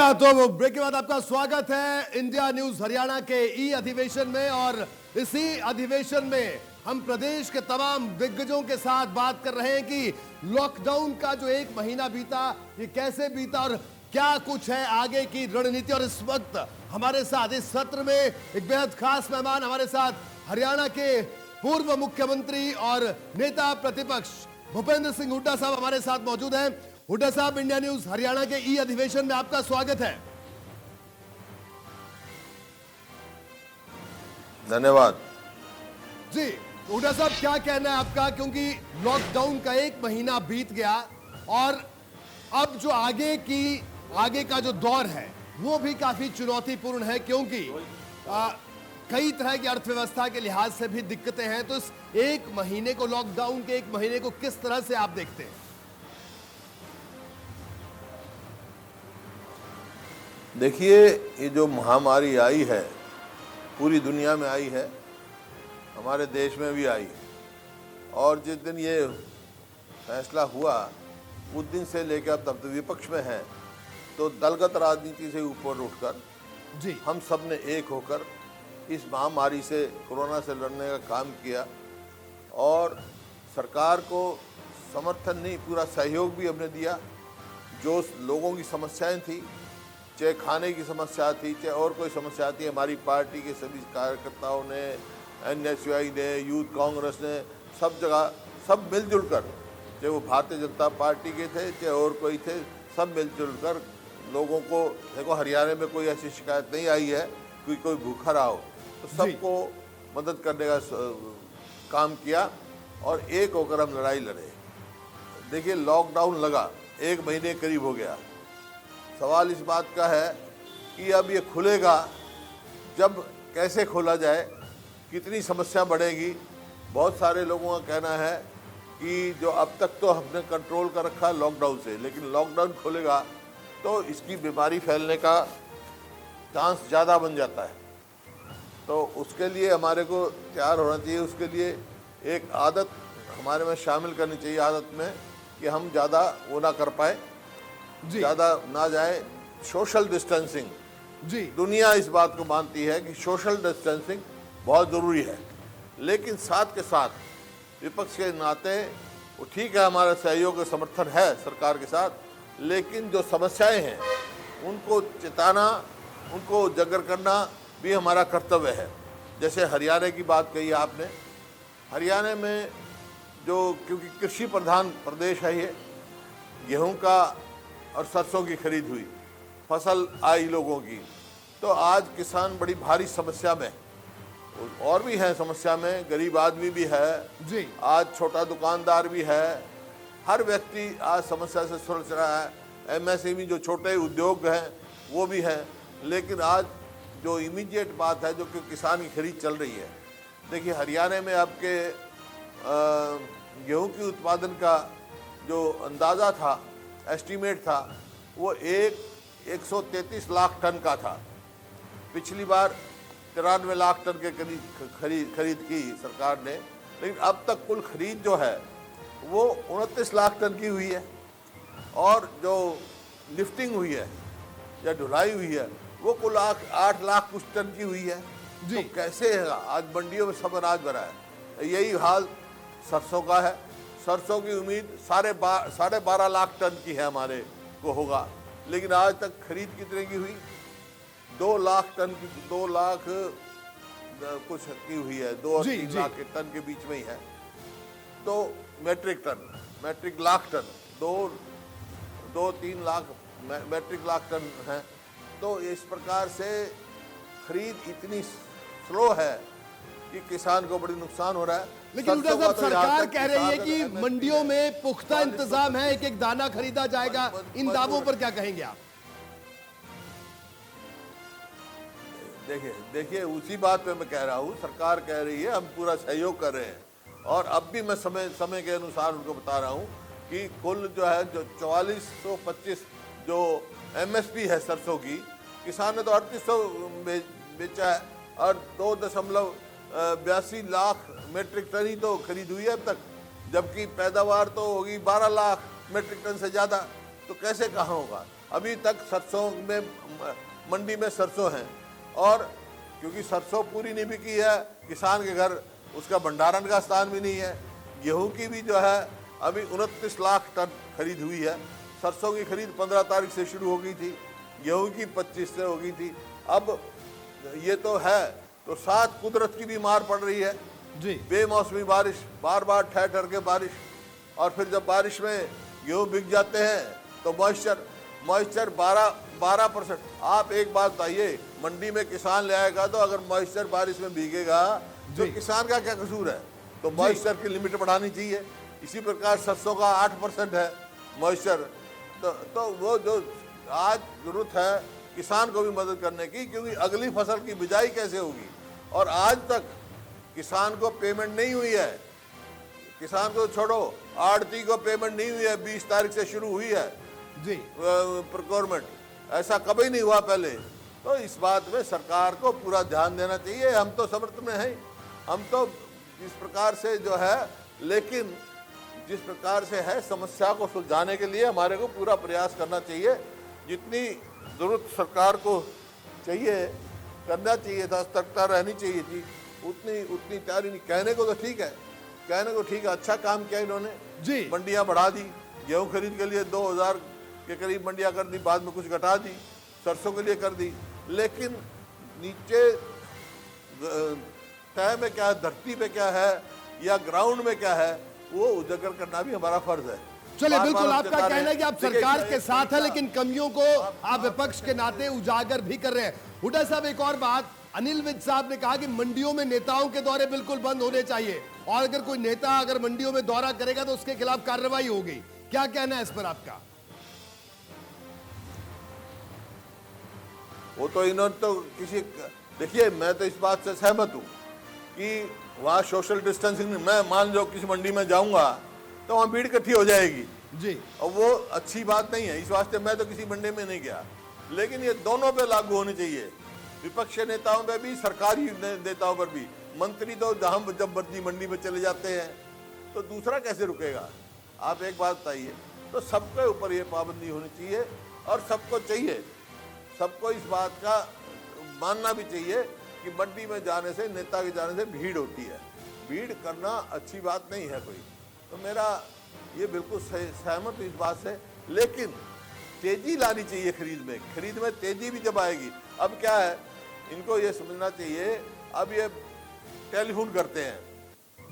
हाँ, तो ब्रेक के बाद आपका स्वागत है इंडिया न्यूज हरियाणा के ई अधिवेशन में। और इसी अधिवेशन में हम प्रदेश के तमाम दिग्गजों के साथ बात कर रहे हैं कि लॉकडाउन का जो एक महीना बीता, ये कैसे बीता और क्या कुछ है आगे की रणनीति। और इस वक्त हमारे साथ इस सत्र में एक बेहद खास मेहमान हमारे साथ हरियाणा के पूर्व मुख्यमंत्री और नेता प्रतिपक्ष भूपेंद्र सिंह हुड्डा साहब हमारे साथ मौजूद हैं। हुड्डा साहब, इंडिया न्यूज हरियाणा के ई अधिवेशन में आपका स्वागत है। धन्यवाद जी हुड्डा साहब, क्या कहना है आपका, क्योंकि लॉकडाउन का एक महीना बीत गया और अब जो आगे का जो दौर है वो भी काफी चुनौतीपूर्ण है, क्योंकि कई तरह की अर्थव्यवस्था के लिहाज से भी दिक्कतें हैं। तो इस एक महीने को, लॉकडाउन के एक महीने को किस तरह से आप देखते हैं? देखिए, ये जो महामारी आई है पूरी दुनिया में आई है, हमारे देश में भी आई। और जिस दिन ये फैसला हुआ उस दिन से लेकर अब तक तो विपक्ष में है, तो दलगत राजनीति से ऊपर उठकर जी हम सब ने एक होकर इस महामारी से, कोरोना से लड़ने का काम किया। और सरकार को समर्थन नहीं, पूरा सहयोग भी हमने दिया। जो लोगों की समस्याएं थी, चाहे खाने की समस्या थी, चाहे और कोई समस्या थी, हमारी पार्टी के सभी कार्यकर्ताओं ने, NSUI ने, यूथ कांग्रेस ने, सब जगह सब मिलजुल कर, चाहे वो भारतीय जनता पार्टी के थे चाहे और कोई थे, सब मिलजुल कर लोगों को, देखो हरियाणा में कोई ऐसी शिकायत नहीं आई है कि कोई भूखा रहा हो, तो सबको मदद करने का काम किया और एक होकर हम लड़ाई लड़े। देखिए, लॉकडाउन लगा, एक महीने करीब हो गया। सवाल इस बात का है कि अब ये खुलेगा जब, कैसे खोला जाए, कितनी समस्या बढ़ेगी। बहुत सारे लोगों का कहना है कि जो अब तक तो हमने कंट्रोल कर रखा है लॉकडाउन से, लेकिन लॉकडाउन खुलेगा तो इसकी बीमारी फैलने का चांस ज़्यादा बन जाता है। तो उसके लिए हमारे को तैयार होना चाहिए। उसके लिए एक आदत हमारे में शामिल करनी चाहिए, आदत में, कि हम ज़्यादा वो ना कर पाए, ज़्यादा ना जाए। सोशल डिस्टेंसिंग, जी दुनिया इस बात को मानती है कि सोशल डिस्टेंसिंग बहुत ज़रूरी है, लेकिन साथ के साथ विपक्ष के नाते वो ठीक है, हमारा सहयोग और समर्थन है सरकार के साथ, लेकिन जो समस्याएं हैं उनको चिताना, उनको उजागर करना भी हमारा कर्तव्य है। जैसे हरियाणा की बात कही आपने, हरियाणा में जो, क्योंकि कृषि प्रधान प्रदेश है ये, गेहूं का और सरसों की खरीद हुई, फसल आई लोगों की, तो आज किसान बड़ी भारी समस्या में, और भी है समस्या में, गरीब आदमी भी है जी, आज छोटा दुकानदार भी है, हर व्यक्ति आज समस्या से सुलझ रहा है। MSME जो छोटे उद्योग हैं वो भी हैं। लेकिन आज जो इमीडिएट बात है, जो कि किसान की खरीद चल रही है, देखिए हरियाणा में आपके गेहूं की उत्पादन का जो अंदाज़ा था, एस्टीमेट था, वो 133 लाख टन का था। पिछली बार 93 लाख टन के करीब खरीद की सरकार ने, लेकिन अब तक कुल खरीद जो है वो 29 लाख टन की हुई है। और जो लिफ्टिंग हुई है या ढुलाई हुई है वो कुल 8 लाख कुछ टन की हुई है। तो कैसे है, आज मंडियों में सब अनाज भरा है। यही हाल सरसों का है। सरसों की उम्मीद 12.5 लाख टन की है हमारे को होगा, लेकिन आज तक खरीद कितने की हुई? 2 लाख टन की, 2 लाख कुछ की हुई है, 2 और 3 लाख के टन के बीच में ही है। तो metric lakh ton, 2-3 lakh metric lakh ton है। तो इस प्रकार से खरीद इतनी स्लो है कि किसान को बड़ी नुकसान हो रहा है। लेकिन हुड्डा साहब, सरकार कह रही है कि मंडियों में पुख्ता इंतजाम है, एक एक दाना खरीदा जाएगा। इन दावों पर क्या कहेंगे आप? देखिए उसी बात पे मैं कह रहा हूँ, सरकार कह रही है हम पूरा सहयोग कर रहे हैं। और अब भी मैं समय के अनुसार उनको बता रहा हूँ कि कुल जो है, जो 4425 जो MSP है सरसों की, किसान ने तो 3800 बेचा है और 2.82 लाख मेट्रिक टन ही तो खरीद हुई है अब तक, जबकि पैदावार तो होगी 12 लाख मेट्रिक टन से ज़्यादा। तो कैसे कहाँ होगा? अभी तक सरसों में मंडी में सरसों हैं, और क्योंकि सरसों पूरी नहीं बिकी है, किसान के घर उसका भंडारण का स्थान भी नहीं है। गेहूं की भी जो है अभी 29 लाख टन खरीद हुई है। सरसों की खरीद 15 तारीख से शुरू हो गई थी, गेहूं की 25 से हो गई थी। अब ये तो है, तो साथ कुदरत की भी मार पड़ रही है जी। बेमौसमी बारिश, बार बार ठहर ठहर के बारिश, और फिर जब बारिश में गेहूँ बिक जाते हैं तो मॉइस्चर 12%। आप एक बात बताइए, मंडी में किसान ले आएगा तो अगर मॉइस्चर बारिश में भीगेगा तो किसान का क्या कसूर है? तो मॉइस्चर की लिमिट बढ़ानी चाहिए। इसी प्रकार सरसों का 8% है मॉइस्चर। तो वो जो आज जरूरत है किसान को भी मदद करने की, क्योंकि अगली फसल की बिजाई कैसे होगी, और आज तक किसान को पेमेंट नहीं हुई है। किसान को छोड़ो, आड़ती को पेमेंट नहीं हुई है। 20 तारीख से शुरू हुई है जी प्रोक्योरमेंट, ऐसा कभी नहीं हुआ पहले। तो इस बात में सरकार को पूरा ध्यान देना चाहिए। हम तो समर्थन में हैं, हम तो इस प्रकार से जो है, लेकिन जिस प्रकार से है समस्या को सुलझाने के लिए हमारे को पूरा प्रयास करना चाहिए। जितनी जरूरत सरकार को चाहिए करना चाहिए था, सतर्कता रहनी चाहिए थी, उतनी तैयारी नहीं। कहने को तो ठीक है, अच्छा काम किया इन्होंने जी। मंडियां बढ़ा दी, गेहूं खरीद के लिए 2000 के करीब मंडियां कर दी, बाद में कुछ घटा दी, सरसों के लिए कर दी, लेकिन नीचे तय में क्या है, धरती पे क्या है या ग्राउंड में क्या है, वो उजागर करना भी हमारा फर्ज है। चलिए, बिल्कुल आपका कहना है कि आप सरकार के साथ है, लेकिन कमियों को आप विपक्ष के नाते उजागर भी कर रहे हैं। हुड्डा साहब, एक और बात, अनिल विज साहब ने कहा कि मंडियों में नेताओं के दौरे बिल्कुल बंद होने चाहिए, और अगर कोई नेता अगर मंडियों में दौरा करेगा तो उसके खिलाफ कार्रवाई होगी। क्या कहना है इस पर आपका? वो तो इन्होंने तो देखिए, मैं तो इस बात से सहमत हूं कि वहां सोशल डिस्टेंसिंग, मैं मान लो किसी मंडी में जाऊंगा तो वहां भीड़ इकट्ठी हो जाएगी जी, और वो अच्छी बात नहीं है। इस वास्ते मैं तो किसी मंडी में नहीं गया, लेकिन ये दोनों पे लागू होनी चाहिए, विपक्ष नेताओं पे भी, सरकारी नेताओं पर भी। मंत्री तो जहां जब मर्जी मंडी में चले जाते हैं, तो दूसरा कैसे रुकेगा? आप एक बात बताइए। तो सबके ऊपर ये पाबंदी होनी चाहिए, और सबको इस बात का मानना भी चाहिए कि मंडी में जाने से, नेता के जाने से भीड़ होती है। भीड़ करना अच्छी बात नहीं है कोई। तो मेरा ये बिल्कुल सहमत हूं इस बात से, लेकिन तेजी लानी चाहिए खरीद में तेजी भी जब आएगी। अब क्या है, इनको ये समझना चाहिए, अब ये टेलीफोन करते हैं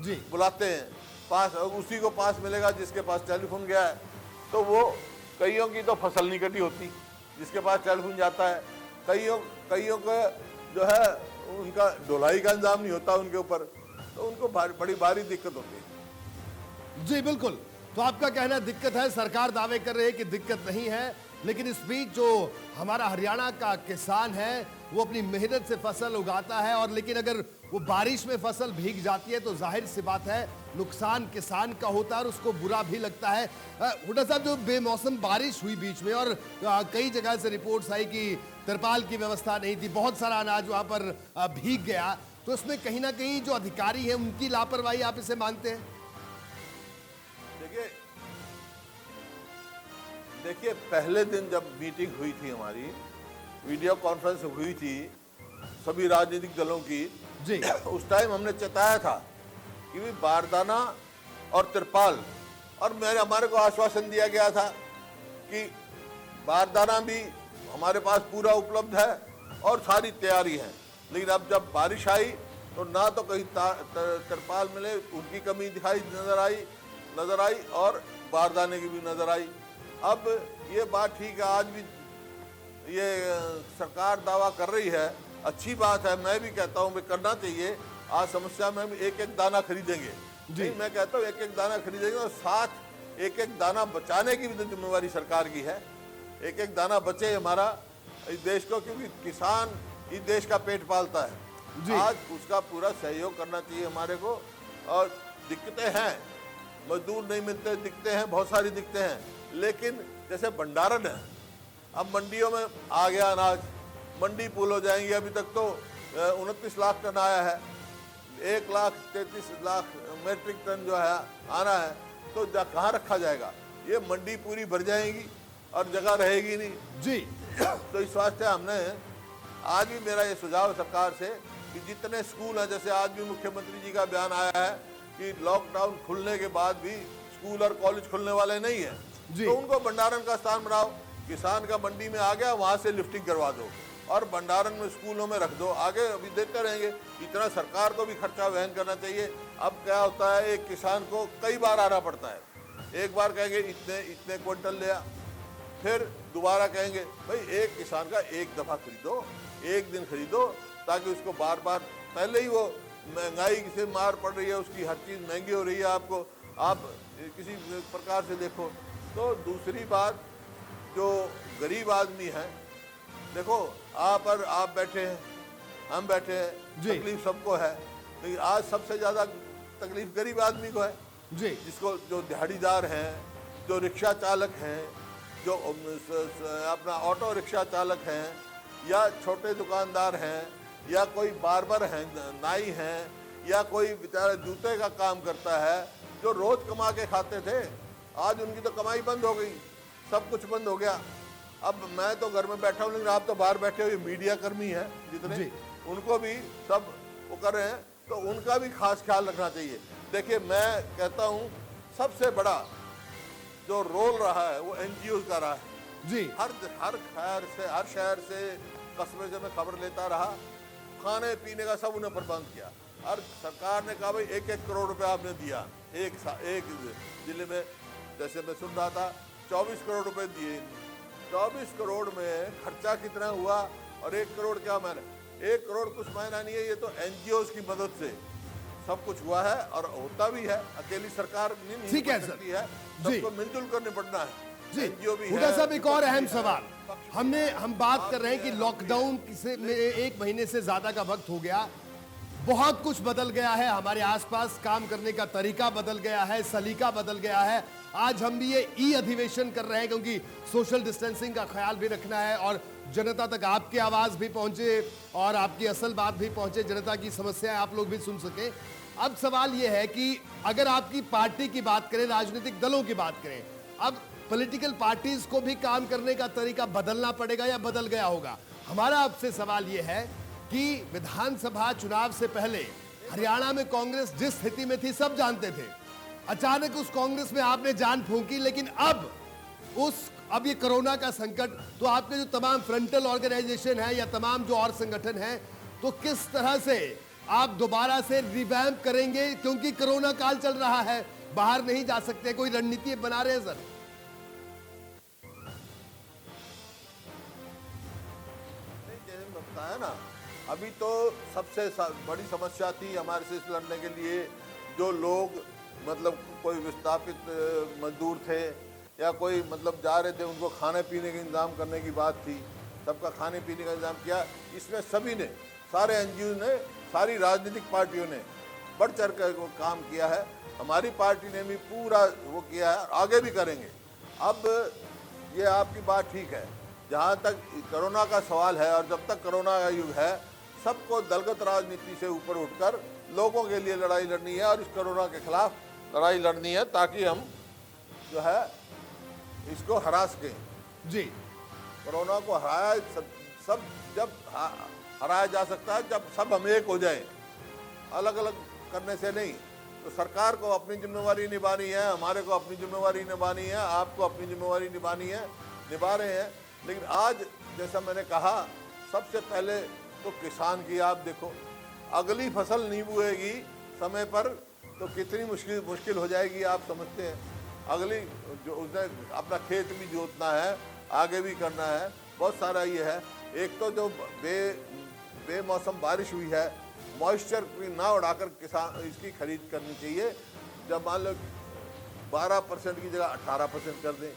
जी, बुलाते हैं पास, उसी को पास मिलेगा जिसके पास टेलीफोन गया है। तो वो कईयों की तो फसल नहीं कटी होती जिसके पास टेलीफोन जाता है, कईयों का जो है उनका ढुलाई का इंतजाम नहीं होता उनके ऊपर, तो उनको बड़ी भारी दिक्कत होती है। जी बिल्कुल। तो आपका कहना दिक्कत है, सरकार दावे कर रही है कि दिक्कत नहीं है, लेकिन इस बीच जो हमारा हरियाणा का किसान है वो अपनी मेहनत से फसल उगाता है, और लेकिन अगर वो बारिश में फसल भीग जाती है तो जाहिर सी बात है नुकसान किसान का होता है और उसको बुरा भी लगता है। हुड्डा साहब, जो बेमौसम बारिश हुई बीच में, और कई जगह से रिपोर्ट्स आई कि तिरपाल की व्यवस्था नहीं थी, बहुत सारा अनाज वहां पर भीग गया, तो इसमें कहीं ना कहीं जो अधिकारी है उनकी लापरवाही आप इसे मानते हैं? देखिए, पहले दिन जब मीटिंग हुई थी, हमारी वीडियो कॉन्फ्रेंस हुई थी सभी राजनीतिक दलों की जी, उस टाइम हमने चेताया था कि भी बारदाना और तिरपाल, और हमारे को आश्वासन दिया गया था कि बारदाना भी हमारे पास पूरा उपलब्ध है और सारी तैयारी है। लेकिन अब जब बारिश आई तो ना तो कहीं तिरपाल मिले, उनकी कमी नजर आई और बारदाने की भी नजर आई। अब ये बात ठीक है, आज भी ये सरकार दावा कर रही है, अच्छी बात है, मैं भी कहता हूँ करना चाहिए। आज समस्या में हम एक दाना खरीदेंगे जी, मैं कहता हूँ एक दाना खरीदेंगे, और साथ एक दाना बचाने की भी जिम्मेवारी सरकार की है। एक दाना बचे हमारा इस देश को, क्योंकि किसान इस देश का पेट पालता है। आज उसका पूरा सहयोग करना चाहिए हमारे को। और दिक्कतें हैं, मजदूर नहीं मिलते, दिक्कतें हैं, बहुत सारी दिक्कतें हैं, लेकिन जैसे भंडारण है, अब मंडियों में आ गया अनाज, मंडी फुल हो जाएंगी। अभी तक तो 29 लाख टन आया है, 1,33,00,000 मेट्रिक टन जो है आना है, तो कहाँ रखा जाएगा? ये मंडी पूरी भर जाएगी और जगह रहेगी नहीं। जी तो इस वास्ते हमने आज भी मेरा ये सुझाव है सरकार से कि जितने स्कूल हैं, जैसे आज भी मुख्यमंत्री जी का बयान आया है कि लॉकडाउन खुलने के बाद भी स्कूल और कॉलेज खुलने वाले नहीं है, तो उनको भंडारण का स्थान बनाओ। किसान का मंडी में आ गया, वहां से लिफ्टिंग करवा दो और भंडारण में स्कूलों में रख दो। आगे अभी देते रहेंगे, इतना सरकार को भी खर्चा वहन करना चाहिए। अब क्या होता है, एक किसान को कई बार आना पड़ता है। एक बार कहेंगे इतने इतने क्विंटल लिया, फिर दोबारा कहेंगे भाई एक किसान का एक दफा खरीदो, एक दिन खरीदो, ताकि उसको बार बार, पहले ही वो महंगाई से मार पड़ रही है, उसकी हर चीज़ महंगी हो रही है। आपको आप किसी प्रकार से देखो। तो दूसरी बात, जो गरीब आदमी है, देखो आप बैठे हैं, हम बैठे हैं, तकलीफ सबको है, लेकिन आज सबसे ज़्यादा तकलीफ गरीब आदमी को है जी, जिसको, जो दिहाड़ीदार हैं, जो रिक्शा चालक हैं, जो अपना ऑटो रिक्शा चालक हैं, या छोटे दुकानदार हैं, या कोई बार्बर हैं, नाई हैं, या कोई बेचारा जूते का काम करता है, जो रोज कमा के खाते थे, आज उनकी तो कमाई बंद हो गई, सब कुछ बंद हो गया। अब मैं तो घर में बैठा हूँ, लेकिन आप तो बाहर बैठे हुए मीडिया कर्मी हैं जितने, उनको भी सब वो कर रहे हैं, तो उनका भी खास ख्याल रखना चाहिए। देखिए, मैं कहता हूँ सबसे बड़ा जो रोल रहा है वो एनजीओ का रहा है जी। हर शहर से कस्बे से मैं खबर लेता रहा, खाने पीने का सब उन्हें प्रबंध किया। और सरकार ने कहा भाई 1-1 करोड़ रुपए आपने दिया एक जिले में। जैसे मैं सुन रहा था 24 करोड़ रुपए दिए। 24 करोड़ में खर्चा कितना हुआ, और 1 करोड़ क्या मायने? 1 करोड़ कुछ मायना नहीं है। ये तो एनजीओ की मदद से सब कुछ हुआ है और होता भी है। अकेली सरकार नहीं कर सकती है, सबको मिलजुल कर निपटना है। जी, एनजीओ भी हुड्डा है। साहब, एक और अहम सवाल, हम बात कर रहे हैं कि लॉकडाउन से 1 महीने से ज्यादा का वक्त हो गया, बहुत कुछ बदल गया है, हमारे आसपास काम करने का तरीका बदल गया है, सलीका बदल गया है। आज हम भी ये ई अधिवेशन कर रहे हैं क्योंकि सोशल डिस्टेंसिंग का ख्याल भी रखना है और जनता तक आपकी आवाज भी पहुंचे और आपकी असल बात भी पहुंचे, जनता की समस्याएं आप लोग भी सुन सके। अब सवाल यह है कि अगर आपकी पार्टी की बात करें, राजनीतिक दलों की बात करें, अब पॉलिटिकल पार्टीज को भी काम करने का तरीका बदलना पड़ेगा या बदल गया होगा? हमारा आपसे सवाल यह है कि विधानसभा चुनाव से पहले हरियाणा में कांग्रेस जिस स्थिति में थी सब जानते थे। अचानक उस कांग्रेस में आपने जान फूंकी, लेकिन अब ये कोरोना का संकट, तो आपके जो तमाम फ्रंटल ऑर्गेनाइजेशन है या तमाम जो और संगठन है, तो किस तरह से आप दोबारा से रिवैम्प करेंगे? क्योंकि कोरोना काल चल रहा है, बाहर नहीं जा सकते, कोई रणनीति बना रहे हैं सर? है ना, अभी तो सबसे बड़ी समस्या थी हमारे से लड़ने के लिए, जो लोग मतलब कोई विस्थापित मजदूर थे या कोई मतलब जा रहे थे, उनको खाने पीने का इंतजाम करने की बात थी। सबका खाने पीने का इंतजाम किया। इसमें सभी ने, सारे एनजीओ ने, सारी राजनीतिक पार्टियों ने बढ़ चढ़ कर काम किया है। हमारी पार्टी ने भी पूरा वो किया है, आगे भी करेंगे। अब ये आपकी बात ठीक है, जहाँ तक कोरोना का सवाल है, और जब तक कोरोना का युग है, सबको दलगत राजनीति से ऊपर उठकर लोगों के लिए लड़ाई लड़नी है और इस कोरोना के खिलाफ लड़ाई लड़नी है, ताकि हम जो है इसको हरा सकें। जी, कोरोना को हराया सब जब हराया जा सकता है जब सब हम एक हो जाएं, अलग अलग करने से नहीं। तो सरकार को अपनी जिम्मेवारी निभानी है, हमारे को अपनी जिम्मेवारी निभानी है, आपको अपनी जिम्मेवारी निभानी है, निभा रहे हैं। लेकिन आज जैसा मैंने कहा, सबसे पहले तो किसान की आप देखो, अगली फसल नहीं बुएगी समय पर तो कितनी मुश्किल हो जाएगी, आप समझते हैं। अगली जो उसने अपना खेत भी जोतना है, आगे भी करना है, बहुत सारा ये है। एक तो जो बेमौसम बारिश हुई है, मॉइस्चर ना उड़ाकर किसान इसकी खरीद करनी चाहिए। जब मान लो 12% की जगह 18% कर दें,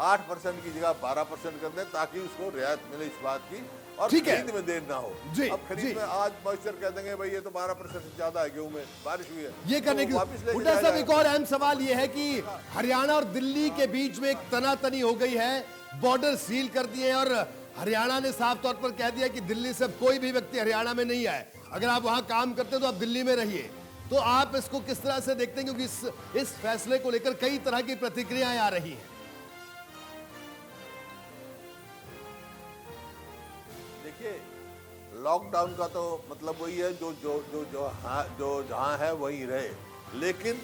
8% की जगह 12% कर दें, ताकि उसको रियायत मिले इस बात की, और खरीद में देर ना हो। अब खरीद में आज मॉइस्चर कह देंगे भाई ये तो 12% से ज्यादा है, गेहूं में बारिश हुई है, ये करने की हुड्डा साहब, एक और अहम सवाल ये है कि हरियाणा और दिल्ली के बीच में एक तनातनी हो गई है, बॉर्डर सील कर दिए हैं, और हरियाणा ने साफ तौर पर कह दिया कि दिल्ली से कोई भी व्यक्ति हरियाणा में नहीं आए, अगर आप वहां काम करते हैं तो आप दिल्ली में रहिए। तो आप इसको किस तरह से देखते हैं, क्योंकि इस फैसले को लेकर कई तरह की प्रतिक्रियाएं आ रही हैं? देखिए, लॉकडाउन का तो मतलब वही है जो जो जो जो हाँ जो जहाँ है वहीं रहे, लेकिन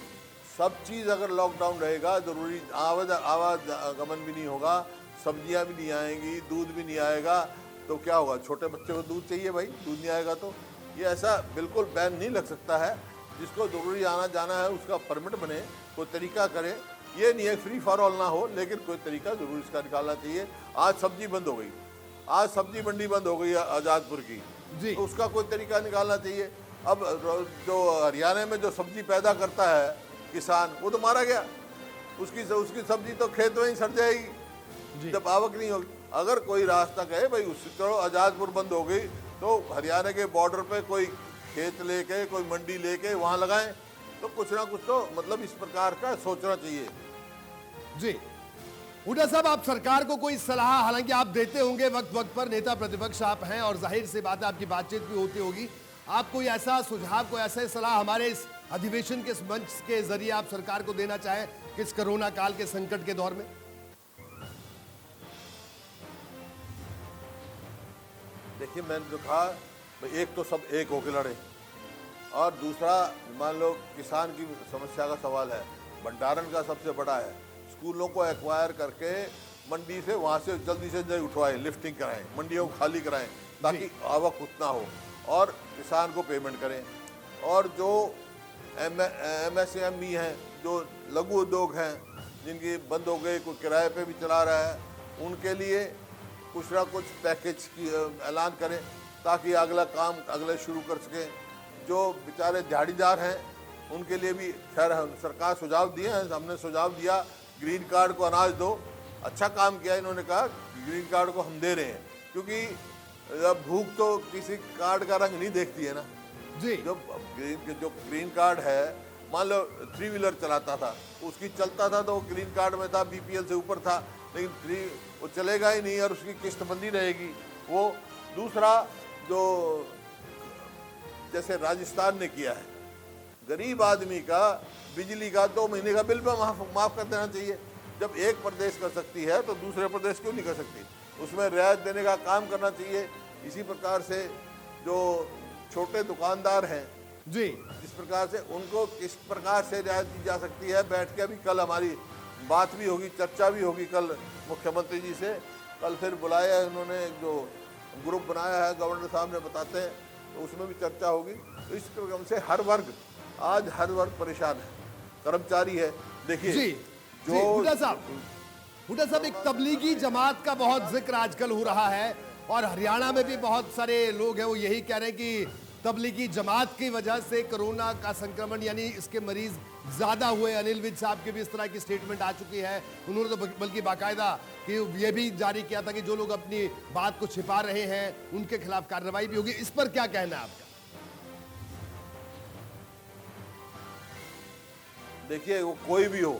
सब चीज़ अगर लॉकडाउन रहेगा, जरूरी आवागमन भी नहीं होगा, सब्जियां भी नहीं आएंगी, दूध भी नहीं आएगा, तो क्या होगा? छोटे बच्चे को दूध चाहिए भाई, दूध नहीं आएगा तो ये ऐसा बिल्कुल बैन नहीं लग सकता है। जिसको ज़रूरी आना जाना है उसका परमिट बने, कोई तरीका करे। ये नहीं है फ्री फॉर ऑल ना हो, लेकिन कोई तरीका ज़रूर इसका निकालना चाहिए। आज सब्जी बंद हो गई, आज सब्जी मंडी बंद हो गई आज़ादपुर की, जी। तो उसका कोई तरीका निकालना चाहिए। अब जो हरियाणा में जो सब्जी पैदा करता है किसान, वो तो मारा गया, उसकी सब्जी तो खेत में ही सड़ जाएगी जब आवक नहीं होगी। अगर कोई रास्ता कहे भाई उससे चलो आज़ादपुर बंद हो गई, तो हरियाणा के बॉर्डर पे कोई खेत लेके, कोई मंडी लेके वहाँ लगाएं, तो कुछ ना कुछ तो मतलब इस प्रकार का सोचना चाहिए। जी, हुड्डा साहब, आप सरकार को कोई सलाह, हालांकि आप देते होंगे वक्त वक्त पर, नेता प्रतिपक्ष आप हैं और जाहिर सी बात है आपकी बातचीत भी होती होगी, आप कोई ऐसा सुझाव, कोई ऐसा सलाह हमारे इस अधिवेशन के मंच के जरिए आप सरकार को देना चाहें कि इस कोरोना काल के संकट के दौर में? देखिए, मैंने जो कहा, एक तो सब एक होकर लड़े, और दूसरा मान लो किसान की समस्या का सवाल है, भंडारण का सबसे बड़ा है। स्कूलों को एक्वायर करके मंडी से वहाँ से जल्दी से जल्दी उठवाएं, लिफ्टिंग कराएं, मंडियों को खाली कराएं, ताकि आवक उतना हो और किसान को पेमेंट करें। और जो MSME हैं, जो लघु उद्योग हैं, जिनकी बंद हो गए, कोई किराए पे भी चला रहा है, उनके लिए कुछ ना कुछ पैकेज की ऐलान करें, ताकि अगला काम अगले शुरू कर सकें। जो बेचारे दिहाड़ीदार हैं उनके लिए भी खैर सरकार सुझाव दिए हैं, हमने सुझाव दिया ग्रीन कार्ड को अनाज दो, अच्छा काम किया इन्होंने, कहा ग्रीन कार्ड को हम दे रहे हैं, क्योंकि भूख तो किसी कार्ड का रंग नहीं देखती है ना जी। जो ग्रीन कार्ड है, मान लो 3 व्हीलर चलाता था, उसकी चलता था तो वो ग्रीन कार्ड में था, BPL से ऊपर था, लेकिन वो चलेगा ही नहीं और उसकी किस्त बंदी रहेगी। वो दूसरा जो जैसे राजस्थान ने किया है, गरीब आदमी का बिजली का 2 महीने का बिल माफ कर देना चाहिए। जब एक प्रदेश कर सकती है तो दूसरे प्रदेश क्यों नहीं कर सकती? उसमें रियायत देने का काम करना चाहिए। इसी प्रकार से जो छोटे दुकानदार हैं जी, इस प्रकार से उनको किस प्रकार से रियायत दी जा सकती है, बैठ के अभी कल हमारी बात भी होगी, चर्चा भी होगी कल मुख्यमंत्री जी से। कल फिर बुलाया है उन्होंने, जो ग्रुप बनाया है गवर्नर साहब ने, बताते हैं, तो उसमें भी चर्चा होगी। तो इस क्रम से हर वर्ग परेशान है, कर्मचारी है। देखिए जी, जो हुड्डा साहब, एक तबलीगी जमात का बहुत जिक्र आजकल हो रहा है और हरियाणा में भी बहुत सारे लोग हैं वो यही कह रहे हैं कि तबलीगी जमात की वजह से कोरोना का संक्रमण यानी इसके मरीज ज्यादा हुए। अनिल विज साहब की भी इस तरह की स्टेटमेंट आ चुकी है, उन्होंने तो बल्कि बाकायदा कि ये भी जारी किया था कि जो लोग अपनी बात को छिपा रहे हैं उनके खिलाफ कार्रवाई भी होगी। इस पर क्या कहना है आपका? देखिए, वो कोई भी हो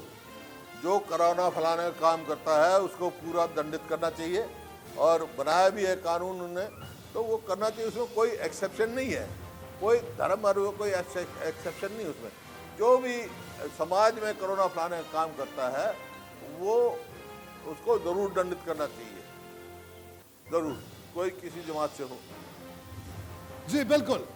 जो कोरोना फैलाने का काम करता है उसको पूरा दंडित करना चाहिए, और बनाया भी है कानून उन्होंने, तो वो करना चाहिए। उसमें कोई एक्सेप्शन नहीं है, कोई धर्म और कोई एक्सेप्शन नहीं उसमें। जो भी समाज में कोरोना फैलाने का काम करता है वो उसको ज़रूर दंडित करना चाहिए, ज़रूर, कोई किसी जमात से हो। जी बिल्कुल।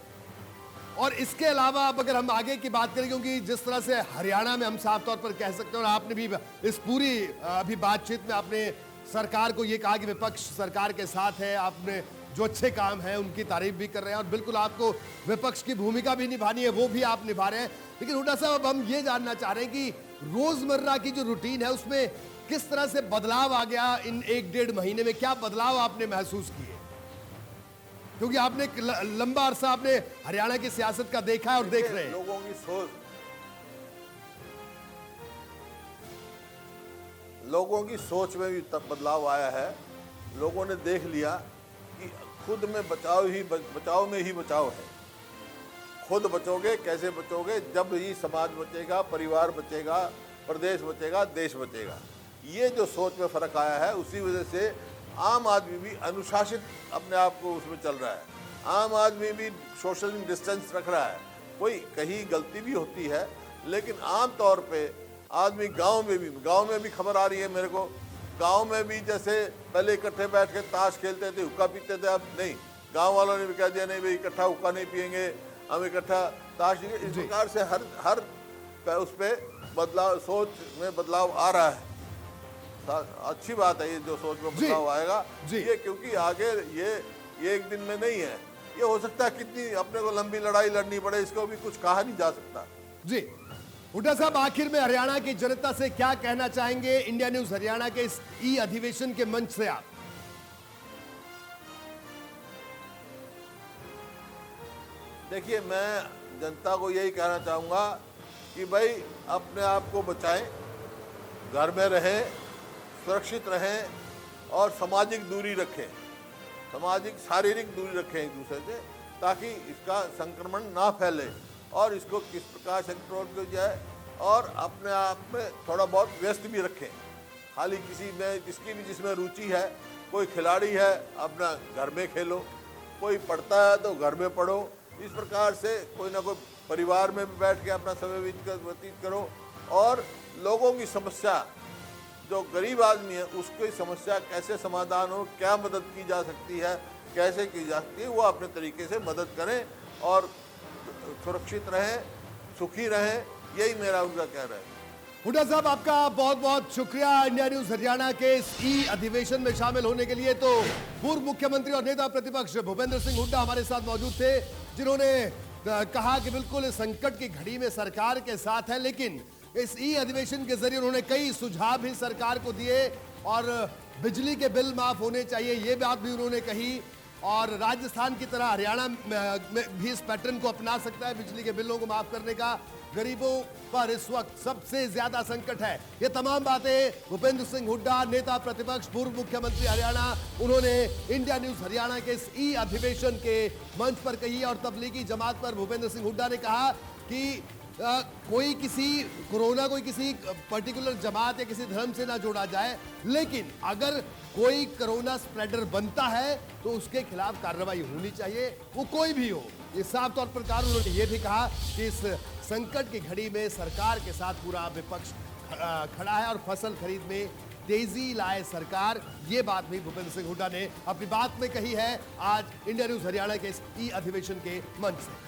और इसके अलावा अब अगर हम आगे की बात करें, क्योंकि जिस तरह से हरियाणा में हम साफ तौर पर कह सकते हैं, और आपने भी इस पूरी अभी बातचीत में आपने सरकार को ये कहा कि विपक्ष सरकार के साथ है, आपने जो अच्छे काम है उनकी तारीफ भी कर रहे हैं और बिल्कुल आपको विपक्ष की भूमिका भी निभानी है, वो भी आप निभा रहे हैं। लेकिन हुड्डा साहब, अब हम ये जानना चाह रहे हैं कि रोजमर्रा की जो रूटीन है उसमें किस तरह से बदलाव आ गया इन 1-1.5 महीने में? क्या बदलाव आपने महसूस किए? क्योंकि आपने लंबा अरसा आपने हरियाणा की सियासत का देखा है और देख रहे हैं। लोगों की सोच में भी तब बदलाव आया है। लोगों ने देख लिया कि खुद में बचाव में ही बचाव है। खुद बचोगे, कैसे बचोगे? जब ही समाज बचेगा, परिवार बचेगा, प्रदेश बचेगा, देश बचेगा। ये जो सोच में फर्क आया है, उसी वजह से आम आदमी भी अनुशासित अपने आप को उसमें चल रहा है। आम आदमी भी सोशल डिस्टेंस रख रहा है। कोई कहीं गलती भी होती है, लेकिन आम तौर पे आदमी गांव में भी खबर आ रही है मेरे को, गांव में भी जैसे पहले इकट्ठे बैठ के ताश खेलते थे, हुक्का पीते थे, अब नहीं, गांव वालों ने भी कह दिया नहीं भाई इकट्ठा हुक्का नहीं पियेंगे, हम इकट्ठा ताश नहीं। इस प्रकार से हर उस पे बदलाव, सोच में बदलाव आ रहा है। अच्छी बात है ये जो सोच में बदलाव आएगा ये, क्योंकि आगे ये एक दिन में नहीं है, ये हो सकता है कितनी अपने को लंबी लड़ाई लड़नी पड़े, इसको भी कुछ कहा नहीं जा सकता। जी हुड्डा साहब, आखिर में हरियाणा की जनता से क्या कहना चाहेंगे इंडिया न्यूज हरियाणा के इस ई अधिवेशन के मंच से आप? देखिए, मैं जनता को यही कहना चाहूँगा कि भाई अपने आप को बचाएं, घर में रहें, सुरक्षित रहें और सामाजिक दूरी रखें, सामाजिक शारीरिक दूरी रखें एक दूसरे से, ताकि इसका संक्रमण ना फैले और इसको किस प्रकार से कंट्रोल किया जाए। और अपने आप में थोड़ा बहुत व्यस्त भी रखें, खाली किसी में जिसकी भी जिसमें रुचि है, कोई खिलाड़ी है अपना घर में खेलो, कोई पढ़ता है तो घर में पढ़ो, इस प्रकार से कोई ना कोई परिवार में भी बैठ के अपना समय व्यतीत करो। और लोगों की समस्या, जो गरीब आदमी है उसकी समस्या कैसे समाधान हो, क्या मदद की जा सकती है, कैसे की जा सकती है, वो अपने तरीके से मदद करें और सुरक्षित रहें, सुखी रहें, यही मेरा उनका कह रहा है। हुड्डा साहब, आपका बहुत बहुत शुक्रिया इंडिया न्यूज हरियाणा के इस ई अधिवेशन में शामिल होने के लिए। तो पूर्व मुख्यमंत्री और नेता प्रतिपक्ष भूपेंद्र सिंह हुड्डा हमारे साथ मौजूद थे, जिन्होंने कहा कि बिल्कुल इस संकट की घड़ी में सरकार के साथ है, लेकिन इस ई अधिवेशन के जरिए उन्होंने कई सुझाव भी सरकार को दिए और बिजली के बिल माफ होने चाहिए, ये बात भी उन्होंने कही। और राजस्थान की तरह हरियाणा में भी इस पैटर्न को अपना सकता है बिजली के बिलों को माफ करने का। गरीबों पर इस वक्त सबसे ज्यादा संकट है। ये तमाम बातें भूपेंद्र सिंह हुड्डा, नेता प्रतिपक्ष, पूर्व मुख्यमंत्री हरियाणा, उन्होंने इंडिया न्यूज हरियाणा के इस ई अधिवेशन के मंच पर कही। और तबलीगी जमात पर भूपेंद्र सिंह हुड्डा ने कहा कि कोई किसी पर्टिकुलर जमात या किसी धर्म से ना जोड़ा जाए, लेकिन अगर कोई कोरोना स्प्रेडर बनता है तो उसके खिलाफ कार्रवाई होनी चाहिए, वो कोई भी हो। ये साफ तौर पर कहा। उन्होंने ये भी कहा कि इस संकट की घड़ी में सरकार के साथ पूरा विपक्ष खड़ा है और फसल खरीद में तेजी लाए सरकार। ये बात भी भूपेंद्र सिंह हुड्डा ने अपनी बात में कही है आज इंडिया न्यूज हरियाणा के इस ई अधिवेशन के मंच से।